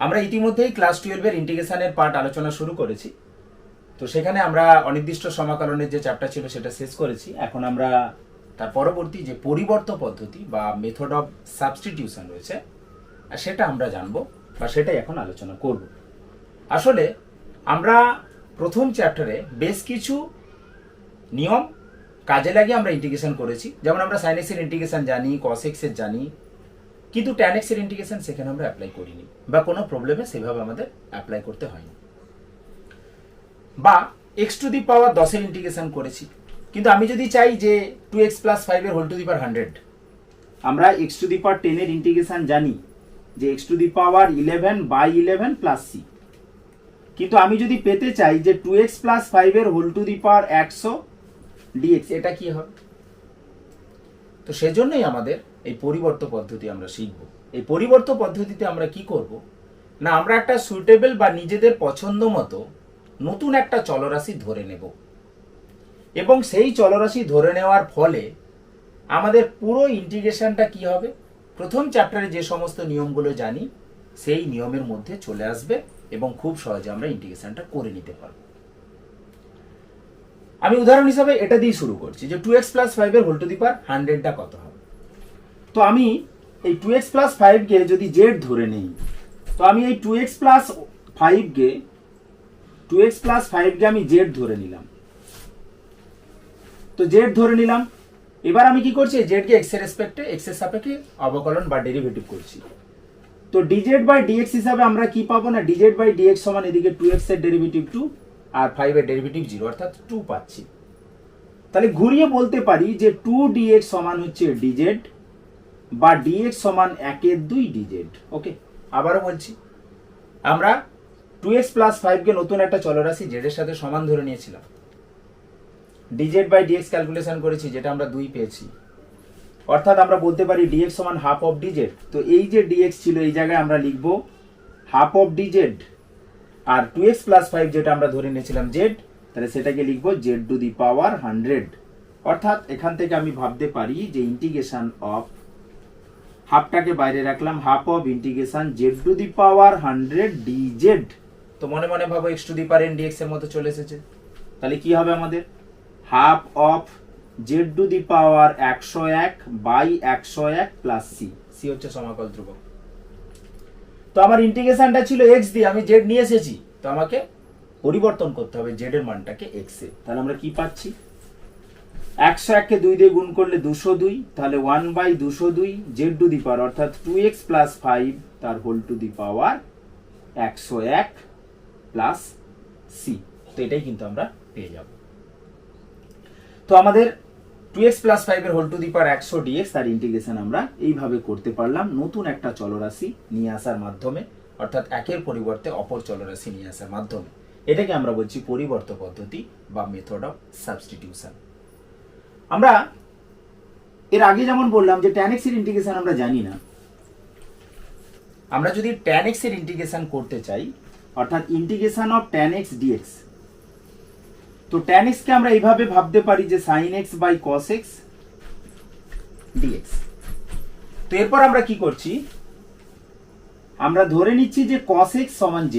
আমরা ইতিমধ্যেই ক্লাস 12 এর ইন্টিগ্রেশনের পার্ট আলোচনা শুরু করেছি। তো সেখানে আমরা অনির্দিষ্ট সমাকলনের যে চ্যাপ্টার ছিল সেটা শেষ করেছি। এখন আমরা তার পরবর্তী যে পরিবর্ত পদ্ধতি বা মেথড অফ সাবস্টিটিউশন রয়েছে সেটা আমরা জানবো বা সেটাই এখন আলোচনা করব। আসলে আমরা প্রথম চ্যাপ্টারে বেশ কিছু নিয়ম কাজে লাগিয়ে আমরা ইন্টিগ্রেশন করেছি। যেমন আমরা sin x এর ইন্টিগ্রেশন জানি, cos x এর জানি, কিন্তু tan x এর ইন্টিগ্রেশন সেখানে আমরা অ্যাপ্লাই করিনি বা কোনো প্রবলেমে সেভাবে আমাদের অ্যাপ্লাই করতে হয়নি। বা x টু দি পাওয়ার 10 এর ইন্টিগ্রেশন করেছি, কিন্তু আমি যদি চাই যে 2x প্লাস 5 এর হোল টু দি পাওয়ার 100, আমরা x টু দি পাওয়ার 10 এর ইন্টিগ্রেশন জানি যে x to the power 11 by 11 plus c, কিন্তু আমি যদি পেতে চাই যে 2x প্লাস 5 এর whole to the power 100 dx, এটা কি হবে? তো সেজন্যই আমাদের এই পরিবর্ত পদ্ধতি আমরা শিখব। এই পরিবর্ত পদ্ধতিতে আমরা কি করব না, আমরা একটা সুইটেবল বা নিজেদের পছন্দ মতো নতুন একটা চলরাশি ধরে নেব এবং সেই চলরাশি ধরে নেওয়ার ফলে আমাদের পুরো ইন্টিগ্রেশনটা কি হবে, প্রথম চ্যাপ্টারে যে সমস্ত নিয়মগুলো জানি সেই নিয়মের মধ্যে চলে আসবে এবং খুব সহজে আমরা ইন্টিগ্রেশনটা করে নিতে পারব। আমি উদাহরণ হিসাবে এটা দিয়ে শুরু করছি যে 2x প্লাস 5 এর হোল টু দি পাওয়ার 100টা কত হবে। তো আমি এই 2x প্লাস 5 কে যদি z ধরে নেই, তো আমি এই 2x প্লাস 5 কে আমি z ধরে নিলাম। তো z ধরে নিলাম, এবার আমি কি করছি, z কে x এর রেসপেক্টে x এর সাপেক্ষে অবকলন বা ডেরিভেটিভ করছি। তো dz বাই dx হিসাবে আমরা কি পাবো না, dz বাই dx সমান এদিকে 2x এর ডেরিভেটিভ 2 আর 5 এর ডেরিভেটিভ 0 অর্থাৎ 2 পাচ্ছি। তাহলে ঘুরিয়ে বলতে পারি যে 2dx সমান হচ্ছে dz বা dx সমান 1/2 dz। ওকে, আবারও বলছি, আমরা 2x প্লাস 5 কে নতুন একটা চলরাশি z এর সাথে সমান ধরে নিয়েছিলাম, dz বাই dx ক্যালকুলেশন করেছি, যেটা আমরা 2 পেয়েছি, অর্থাৎ আমরা বলতে পারি dx সমান হাফ অফ dz। তো এই যে dx ছিল এই জায়গায় আমরা লিখব হাফ অফ dz, আর 2x প্লাস 5 যেটা আমরা ধরে নিয়েছিলাম z, তাহলে সেটাকে লিখব z টু দি পাওয়ার 100। অর্থাৎ এখান থেকে আমি ভাবতে পারি যে ইন্টিগ্রেশন অফ হাফটাকে বাইরে রাখলাম, half of integration z to the power 100 dz। তো মনে মনে ভাবো x to the power n dx এর মতো চলে এসেছে। তাহলে কি হবে আমাদের, half of z to the power 101 by 101 plus c, c হচ্ছে সমাকল ধ্রুবক। তো আমার ইন্টিগ্রেশনটা ছিল x দিয়ে, আমি z নিয়ে এসেছি, তো আমাকে পরিবর্তন করতে হবে z এর মানটাকে x এ। তাহলে আমরা কি পাচ্ছি, 101 কে 2 দিয়ে গুণ করলে 202, তাহলে 1 by 202 z to the power অর্থাৎ 2x প্লাস 5 তার whole to the power 101 plus c। তো এটাই কিন্তু আমরা পেয়ে যাব। তো আমাদের 2x প্লাস 5 এর whole to the power 100 dx তার ইন্টিগ্রেশন আমরা এইভাবে করতে পারলাম নতুন একটা চলরাশি নিয়ে আসার মাধ্যমে, অর্থাৎ একের পরিবর্তে অপর চলরাশি নিয়ে আসার মাধ্যমে। এটাকে আমরা বলছি পরিবর্ত পদ্ধতি বা মেথড অফ সাবস্টিটিউশন। আমরা এর আগে যেমন বললাম যে tan x এর ইন্টিগ্রেশন আমরা জানি না, আমরা যদি tan x এর ইন্টিগ্রেশন করতে চাই, অর্থাৎ integration of tan x dx, তো tan x কে আমরা এইভাবে ভাবতে পারি যে sin x by cos x dx। তো এরপর আমরা কি করছি, আমরা ধরে নিচ্ছি যে cos x সমান z।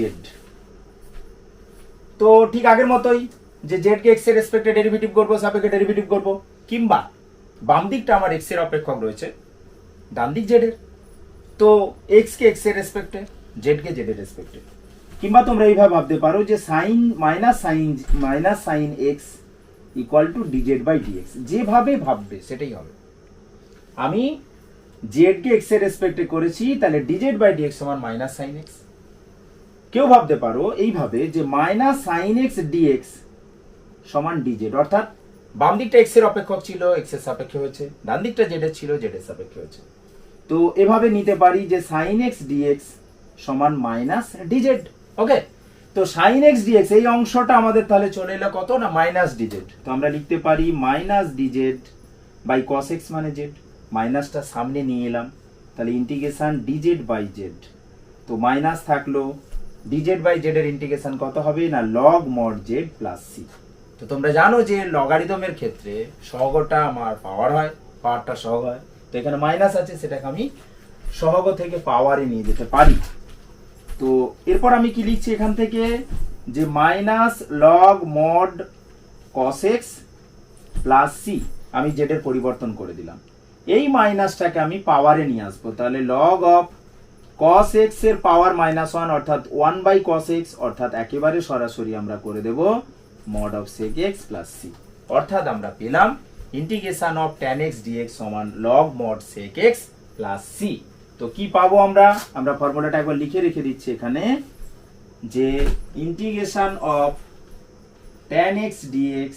তো ঠিক আগের মতোই যে z কে x এর রেসপেক্টে ডেরিভেটিভ করব, সাপেক্ষে ডেরিভেটিভ করব, কিংবা বাম দিকটা আমার x এর অপেক্ষক রয়েছে, ডান দিক z এর, তো x কে x এর রেসপেক্টে, z কে z এর রেসপেক্টে, কিংবা তোমরা এইভাবে ভাবতে পারো যে sin x equal to dz by dx। যেভাবে ভাববে সেটাই হবে। আমি z কে x এর রেসপেক্টে করেছি, তাহলে dz বাই dx সমান মাইনাস sin x। কেউ ভাবতে পারো এইভাবে যে মাইনাস sin x dx সমান dz, অর্থাৎ বাম দিকটা x এর অপেক্ষক ছিল, x এর সাপেক্ষে হয়েছে, ডান দিকটা z এর ছিল, z এর সাপেক্ষে হয়েছে। তো এভাবে নিতে পারি যে sin x dx সমান মাইনাস dz। ওকে, তো sin x dx এই অংশটা আমাদের তাহলে চলে এলো কত না, মাইনাস dz। তো আমরা লিখতে পারি minus dz by cos x মানে z, মাইনাসটা সামনে নিয়ে এলাম, তাহলে ইন্টিগ্রেশন dz বাই z। তো মাইনাস থাকলো, dz বাই z এর ইন্টিগ্রেশন কত হবে না, log mod z plus c। তো তোমরা জানো যে লগারিদমের ক্ষেত্রে সহগটা আমার পাওয়ার হয়, পাওয়ারটা সহগ হয়। তো এখানে মাইনাস আছে, সেটাকে আমি সহগ থেকে পাওয়ারে নিয়ে যেতে পারি। তো এরপর আমি কি লিখছি এখান থেকে, যে minus log mod cos x plus C, আমি জেড এর পরিবর্তন করে দিলাম। এই মাইনাসটাকে আমি পাওয়ারে নিয়ে আসবো, তাহলে লগ অফ cos x এর পাওয়ার -1 অর্থাৎ 1 cos x, অর্থাৎ একেবারে সরাসরি আমরা করে দেব mod of sec x plus c, অর্থাৎ আমরা পেলাম integration of tan x dx সমান log mod sec x plus c। তো কি পাবো আমরা ফর্মুলাটা একবার লিখে রেখে দিচ্ছি এখানে, যে integration of tan x dx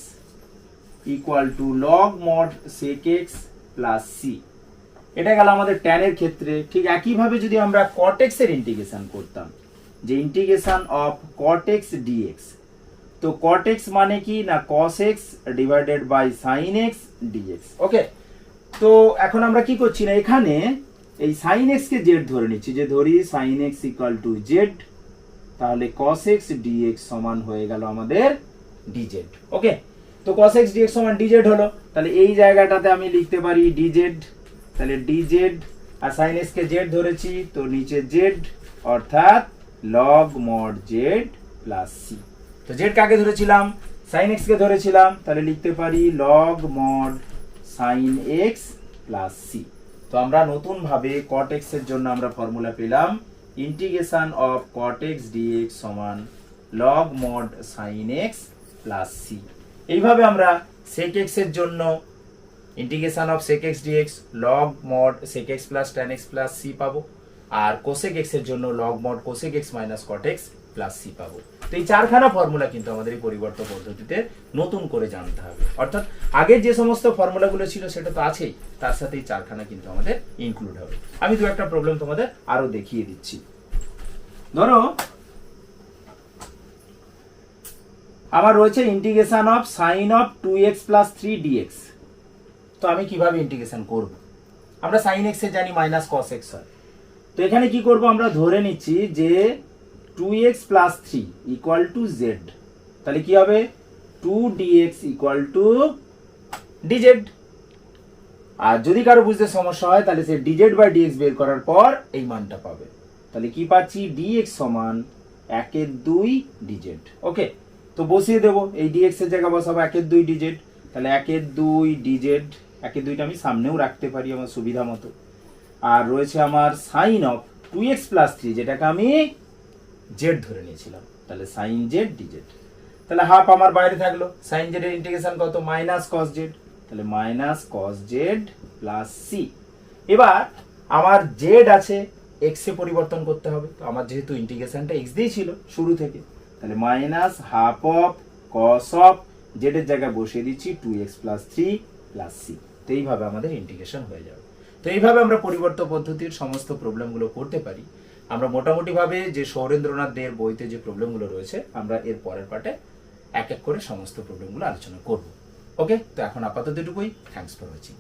equal to log mod sec x plus c। এটা গেল আমাদের tan এর ক্ষেত্রে। ঠিক একইভাবে যদি আমরা cot x এর ইন্টিগ্রেশন করতাম, যে integration of cot x dx, তো cot x মানে কি না cos x divided by sin x dx। Okay, তো এখন আমরা কি করছি না, এখানে এই sin x কে z ধরে নিচ্ছি, যে ধরি sin x equal two z, তাহলে cos x dx সমান হয়ে গেল আমাদের dz। ওকে, তো cos x dx সমান dz হলো, তাহলে এই জায়গাটাতে আমি লিখতে পারি dz, তাহলে dz, আর sin x কে z ধরেছি, তো নিচে z অর্থাৎ log mod z plus c। তো z কাকে ধরেছিলাম, sin x কে ধরেছিলাম, তাহলে লিখতে পারি log mod sin x plus c। তো আমরা নতুন ভাবে cot x এর জন্য আমরা ফর্মুলা পেলাম integration of cot x dx সমান log mod sin x plus c। এইভাবে আমরা sec x এর জন্য integration of sec x dx log mod sec x plus tan x plus c পাবো, আর cosec x এর জন্য log mod cosec x minus cot x plus c পাবো। তো এই চারখানা ফর্মুলা কিন্তু আমাদের এই পরিবর্তন পদ্ধতিতে নতুন করে জানতে হবে, অর্থাৎ আগের যে সমস্ত ফর্মুলাগুলো ছিল সেটা তো আছেই, তার সাথে এই চারখানা কিন্তু আমাদের ইনক্লুড হবে। আমি দু একটা প্রবলেম তোমাদের আরো দেখিয়ে দিচ্ছি। ধরো আমার রয়েছে integration of sin of 2x plus 3 dx। তো আমি কিভাবে ইন্টিগ্রেশন করব, আমরা sin x এ জানি মাইনাস cos x হয়, তো এখানে কি করব, আমরা ধরে নিচ্ছি যে 2x plus 3 equal to z, তাহলে কি হবে 2dx ইকুয়াল টু dz। আর যদি কারো বুঝতে সমস্যা হয় তাহলে সে dz বাই dx বের করার পর এই মানটা পাবে, তাহলে কি পাচ্ছি dx সমান 1/2 dz। ওকে, তো বসিয়ে দেব, এই dx এর জায়গা বসাবো 1/2 dz, তাহলে 1/2 dz, 1/2টা আমি সামনেও রাখতে পারি আমার সুবিধা মতো। আর রয়েছে আমার sin অফ 2x plus 3, যেটাকে আমি z ধরে নিয়েছিলাম, তাহলে sin z dz, তাহলে হাফ আমার বাইরে থাকলো, sin z এর ইন্টিগ্রেশন কত মাইনাস cos z, তাহলে minus cos z plus c। এবার আমার z আছে, x এ পরিবর্তন করতে হবে, তো আমার যেহেতু ইন্টিগ্রেশনটা x দিয়ে ছিল শুরু থেকে, তাহলে minus half of cos of z এর জায়গায় বসিয়ে দিচ্ছি 2x plus 3 plus c। তো এইভাবে আমাদের ইন্টিগ্রেশন হয়ে যাবে। তো এইভাবে আমরা পরিবর্তন পদ্ধতির সমস্ত প্রবলেমগুলো করতে পারি। আমরা মোটামুটি ভাবে যে সৌরেন্দ্রনাথ দের বইতে যে প্রবলেমগুলো রয়েছে, আমরা এর পরের পার্টে এক এক করে সমস্ত প্রবলেমগুলো আলোচনা করব। ওকে, তো এখন আপাতত এটুকুই। Thanks for watching.